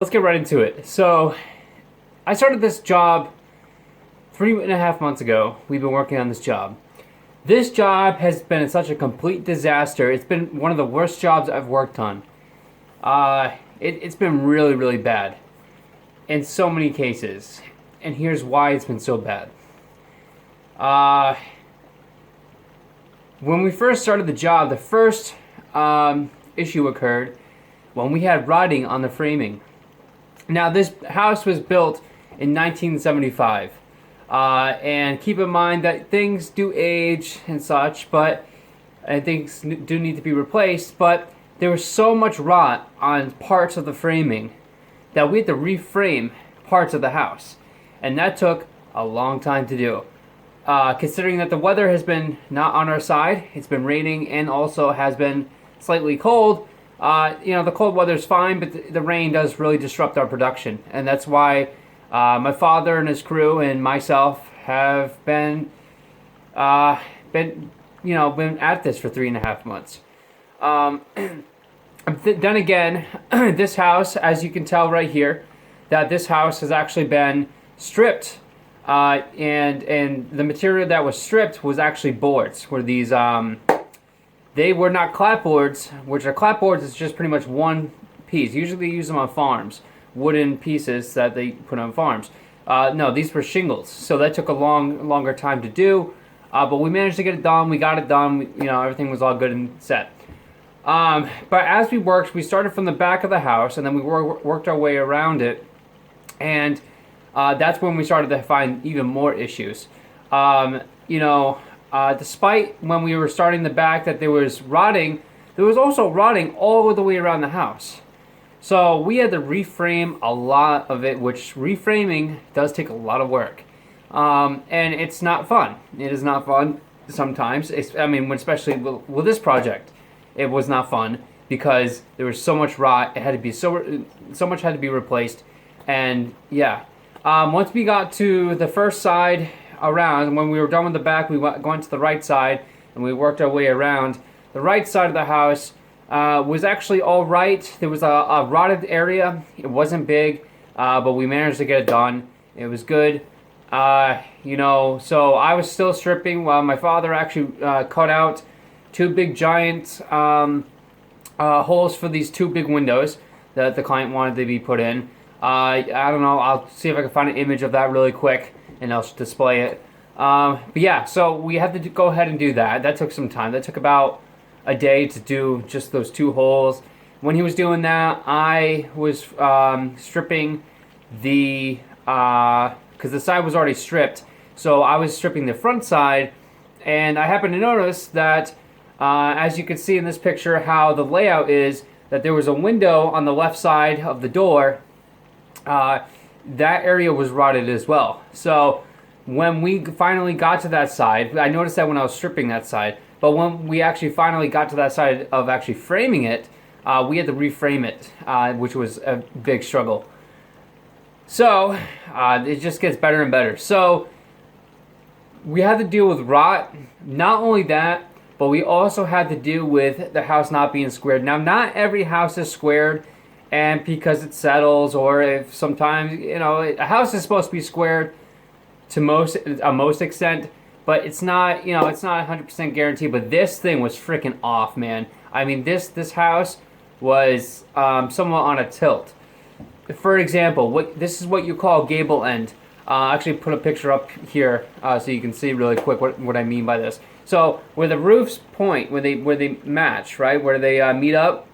Let's get right into it. So, I started this job 3.5 months ago. We've been working on this job. This job has been such a complete disaster. It's been one of the worst jobs I've worked on. It's been really, really bad in so many cases. And here's why it's been so bad. When we first started the job, the first issue occurred when we had rotting on the framing. Now, this house was built in 1975. And keep in mind that things do age and such, and things do need to be replaced, but there was so much rot on parts of the framing that we had to reframe parts of the house. And that took a long time to do. Considering that the weather has been not on our side, it's been raining and also has been slightly cold. The cold weather is fine, but the rain does really disrupt our production, and that's why my father and his crew and myself have been at this for 3.5 months. Then again, this house, as you can tell right here, that this house has actually been stripped, and the material that was stripped was actually boards. Where these they were not clapboards, which are clapboards is just pretty much one piece. Usually they use them on farms, wooden pieces that they put on farms. No, these were shingles, so that took a longer time to do, but we managed to get it done. We got it done. Everything was all good and set. But as we worked, we started from the back of the house, and then we worked our way around it, and that's when we started to find even more issues. Despite when we were starting the back that there was rotting, there was also rotting all the way around the house. So we had to reframe a lot of it, which reframing does take a lot of work. And it's not fun. It is not fun sometimes. Especially with this project, it was not fun because there was so much rot. It had to be so much had to be replaced. And yeah, once we got to the first side around, when we were done with the back, we went to the right side and we worked our way around. The right side of the house was actually all right. There was a rotted area. It wasn't big, but we managed to get it done. It was good. So I was still stripping while my father actually cut out two big giant holes for these two big windows that the client wanted to be put in. I don't know. I'll see if I can find an image of that really quick, and I'll display it. But yeah, so we had to go ahead and do that. That took some time. That took about a day to do just those two holes. When he was doing that, I was stripping because the side was already stripped, so I was stripping the front side, and I happened to notice that, as you can see in this picture, how the layout is, that there was a window on the left side of the door. That area was rotted as well. So when we finally got to that side, I noticed that when I was stripping that side, but when we actually finally got to that side of actually framing it, we had to reframe it, which was a big struggle. So it just gets better and better. So we had to deal with rot. Not only that, but we also had to deal with the house not being squared. Now, not every house is squared, and because it settles, or if sometimes, a house is supposed to be squared to most extent, but it's not, it's not 100% guaranteed. But this thing was freaking off, man. I mean, this house was somewhat on a tilt. For example, this is what you call gable end. I'll actually put a picture up here so you can see really quick what I mean by this. So where the roofs point, where they match, right, where they meet up,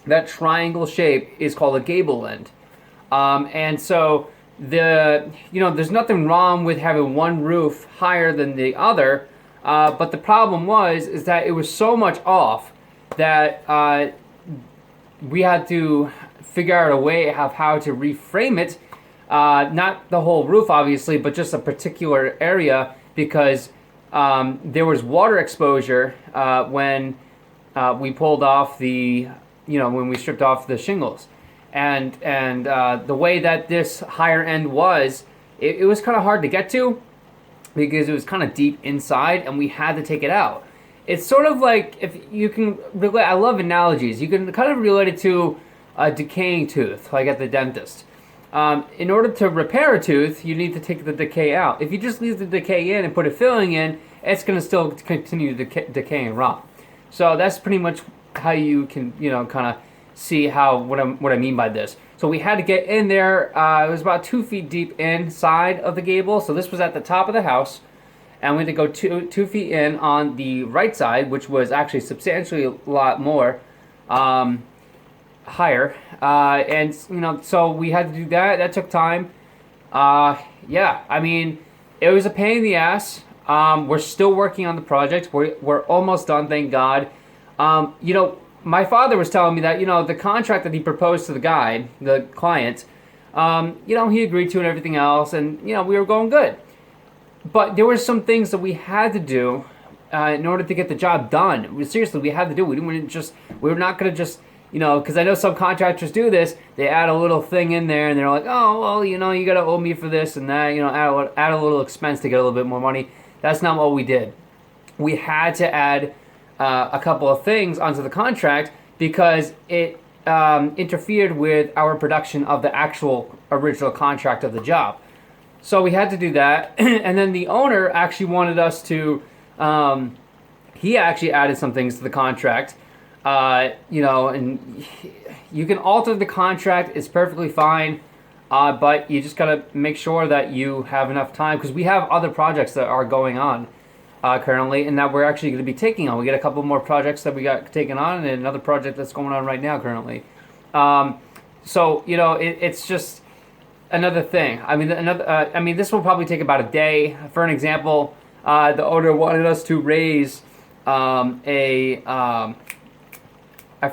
that triangle shape is called a gable end. And so there's nothing wrong with having one roof higher than the other, but the problem is that it was so much off that we had to figure out a way of how to reframe it. Not the whole roof, obviously, but just a particular area, because there was water exposure when we pulled off when we stripped off the shingles. And the way that this higher end was, it was kind of hard to get to because it was kind of deep inside, and we had to take it out. It's sort of like, if you can relate, I love analogies. You can kind of relate it to a decaying tooth, like at the dentist. In order to repair a tooth, you need to take the decay out. If you just leave the decay in and put a filling in, it's going to still continue to decay and rot. So that's pretty much how you can, kind of see what I mean by this. So we had to get in there. It was about 2 feet deep inside of the gable. So this was at the top of the house, and we had to go 2 feet in on the right side, which was actually substantially a lot more higher. And so we had to do that. That took time. Yeah, I mean, it was a pain in the ass. We're still working on the project. We're almost done, thank God. My father was telling me that, the contract that he proposed to the guy, the client, he agreed to and everything else, and, we were going good. But there were some things that we had to do in order to get the job done. Seriously, we had to do it. We were not going to just, because I know some contractors do this. They add a little thing in there, and they're like, oh, well, you got to owe me for this and that, add a little expense to get a little bit more money. That's not what we did. We had to add a couple of things onto the contract because it interfered with our production of the actual original contract of the job. So we had to do that. And then the owner actually wanted us to, he actually added some things to the contract, and you can alter the contract. It's perfectly fine. But you just got to make sure that you have enough time, because we have other projects that are going on currently and that we're actually going to be taking on. We got a couple more projects that we got taken on and another project that's going on right now currently. So, it's just another thing. I mean, this will probably take about a day. For an example, the owner wanted us to raise I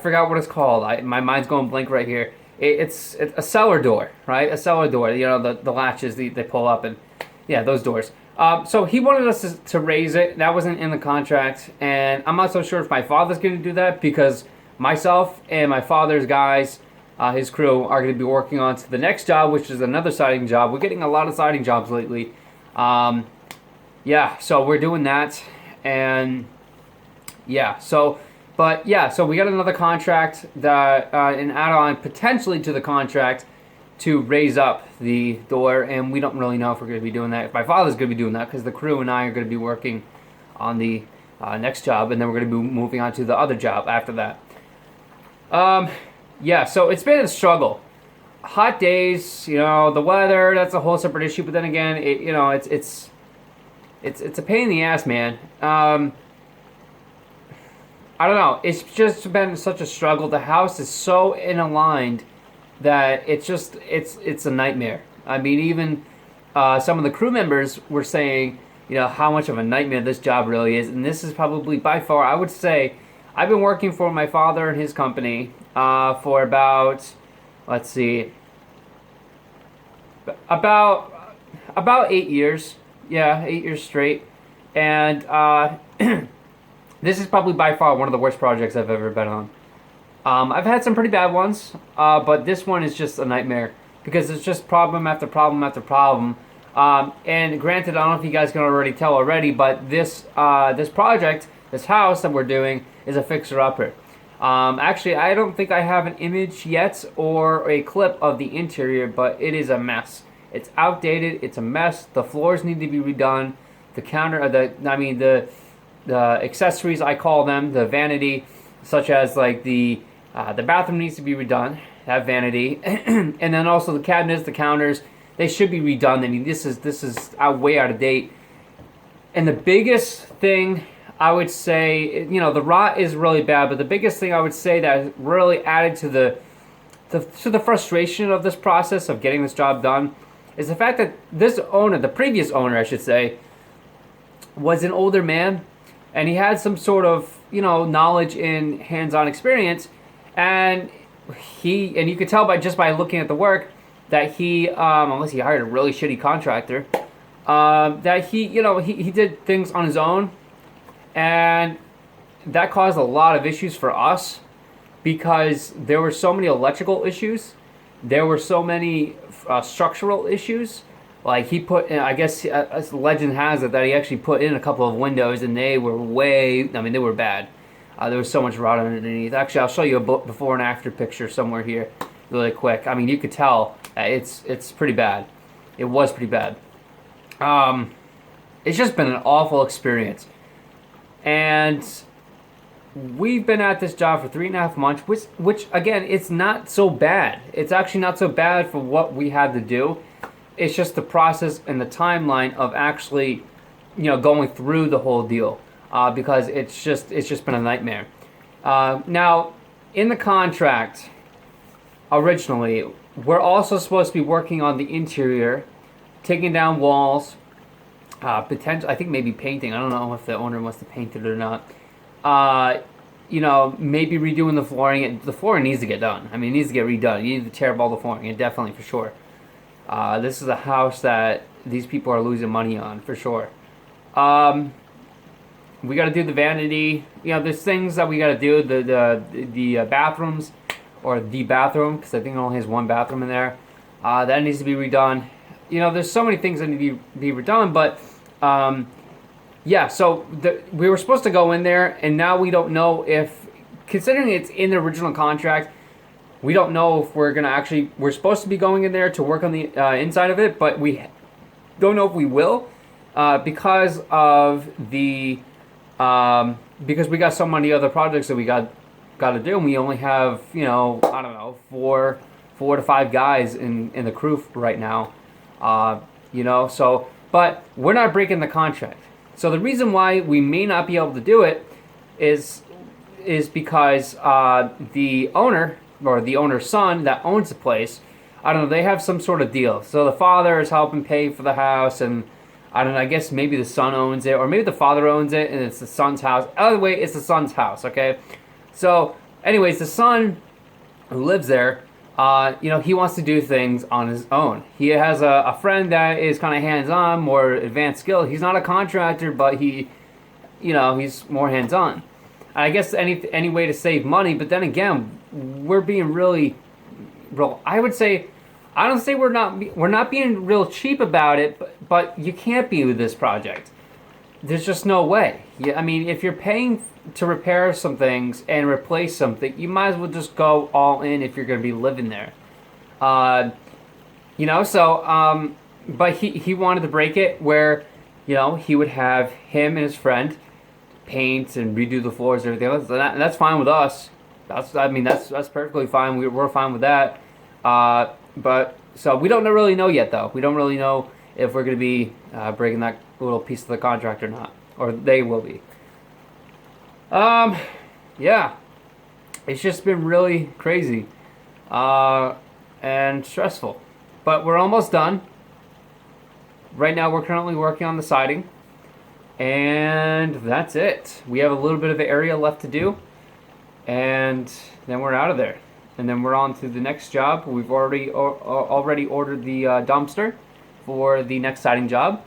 forgot what it's called. My mind's going blank right here. It's a cellar door, right? A cellar door. The latches they pull up, and yeah, those doors. So he wanted us to raise it. That wasn't in the contract, and I'm not so sure if my father's going to do that, because myself and my father's guys, his crew, are going to be working on to the next job, which is another siding job. We're getting a lot of siding jobs lately. Yeah, so we're doing that, and yeah, so. But yeah, so we got another contract that an add-on potentially to the contract to raise up the door, and we don't really know if we're going to be doing that. If my father's going to be doing that, because the crew and I are going to be working on the next job, and then we're going to be moving on to the other job after that. Yeah, so it's been a struggle. Hot days, the weather, that's a whole separate issue. But then again, it's a pain in the ass, man. I don't know. It's just been such a struggle. The house is so inaligned that it's a nightmare. I mean, even some of the crew members were saying, how much of a nightmare this job really is. And this is probably by far, I would say, I've been working for my father and his company for about 8 years. Yeah, 8 years straight. And this is probably by far one of the worst projects I've ever been on. I've had some pretty bad ones, but this one is just a nightmare because it's just problem after problem after problem. And granted, I don't know if you guys can already tell already, but this project, this house that we're doing, is a fixer-upper. Actually, I don't think I have an image yet or a clip of the interior, but it is a mess. It's outdated. It's a mess. The floors need to be redone. The counter, the accessories, I call them, the vanity, such as like the bathroom needs to be redone, that vanity, and then also the cabinets, the counters, they should be redone. I mean, this is way out of date. And the biggest thing I would say, the rot is really bad, but the biggest thing I would say that really added to the frustration of this process of getting this job done is the fact that this owner, the previous owner, I should say, was an older man. And he had some sort of, knowledge in hands-on experience, and you could tell by looking at the work that he, unless he hired a really shitty contractor, that he did things on his own, and that caused a lot of issues for us because there were so many electrical issues, there were so many structural issues. Like he put in, I guess legend has it that he actually put in a couple of windows and they were they were bad. There was so much rot underneath. Actually, I'll show you a before and after picture somewhere here really quick. I mean, you could tell it's pretty bad. It was pretty bad. It's just been an awful experience. And we've been at this job for 3.5 months, which again, it's not so bad. It's actually not so bad for what we had to do. It's just the process and the timeline of actually, going through the whole deal, because it's just been a nightmare. Now, in the contract, originally, we're also supposed to be working on the interior, taking down walls, potential. I think maybe painting. I don't know if the owner wants to paint it or not. Maybe redoing the flooring. The flooring needs to get done. I mean, it needs to get redone. You need to tear up all the flooring, and definitely for sure. This is a house that these people are losing money on for sure. We got to do the vanity. There's things that we got to do. The bathrooms, or the bathroom, because I think it only has one bathroom in there. That needs to be redone. There's so many things that need to be redone, but yeah. So we were supposed to go in there, and now we don't know if, considering it's in the original contract, we don't know if we're supposed to be going in there to work on the inside of it, but we don't know if we will, because of because we got so many other projects that we got to do, and we only have, I don't know, four to five guys in the crew right now, so, but we're not breaking the contract. So the reason why we may not be able to do it is because the owner, or the owner's son that owns the place, I don't know, they have some sort of deal. So the father is helping pay for the house, and I don't know, I guess maybe the son owns it, or maybe the father owns it and it's the son's house. Either way, it's the son's house, okay? So anyways, the son who lives there, he wants to do things on his own. He has a friend that is kind of hands-on, more advanced skill. He's not a contractor, but he's more hands-on. I guess any way to save money, but then again, we're being really, I don't say we're not being real cheap about it, but you can't be with this project. There's just no way. I mean, if you're paying to repair some things and replace something, you might as well just go all in if you're going to be living there. But he wanted to break it where, he would have him and his friend paint and redo the floors and everything else. That's fine with us. That's perfectly fine. We're fine with that. But so we don't really know yet, though. We don't really know if we're going to be breaking that little piece of the contract or not, or they will be. Yeah, it's just been really crazy and stressful, but we're almost done. Right now, we're currently working on the siding. And that's it. We have a little bit of the area left to do, and then we're out of there. And then we're on to the next job. We've already ordered the dumpster for the next siding job,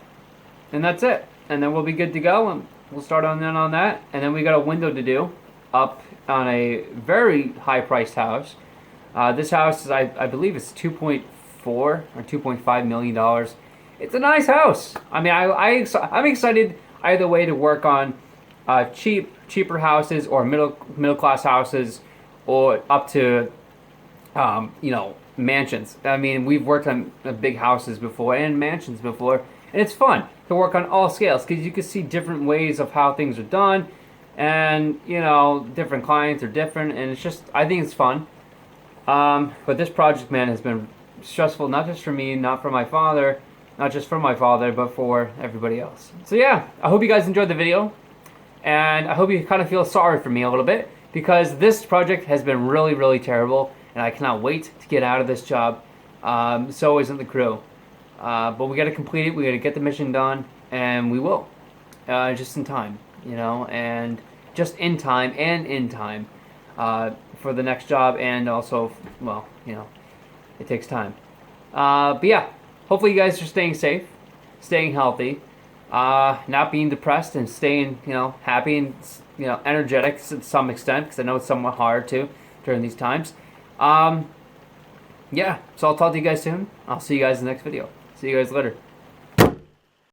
and that's it. And then we'll be good to go, and we'll start on that. And then we got a window to do up on a very high-priced house. This house is, I believe, it's $2.4 or $2.5 million. It's a nice house. I mean, I'm excited either way to work on cheaper houses or middle class houses, or up to mansions. I mean, we've worked on big houses before and mansions before, and it's fun to work on all scales because you can see different ways of how things are done, and different clients are different, and it's just, I think it's fun. But this project, man, has been stressful, not just for me, not for my father, not just for my father, but for everybody else. So yeah, I hope you guys enjoyed the video, and I hope you kind of feel sorry for me a little bit, because this project has been really, really terrible, and I cannot wait to get out of this job. So isn't the crew. But we got to complete it, we got to get the mission done, and we will. Just in time, and just in time and in time for the next job, and also, well, it takes time. But yeah. Hopefully you guys are staying safe, staying healthy, not being depressed, and staying, happy and, energetic to some extent, because I know it's somewhat hard too during these times. Yeah, so I'll talk to you guys soon. I'll see you guys in the next video. See you guys later.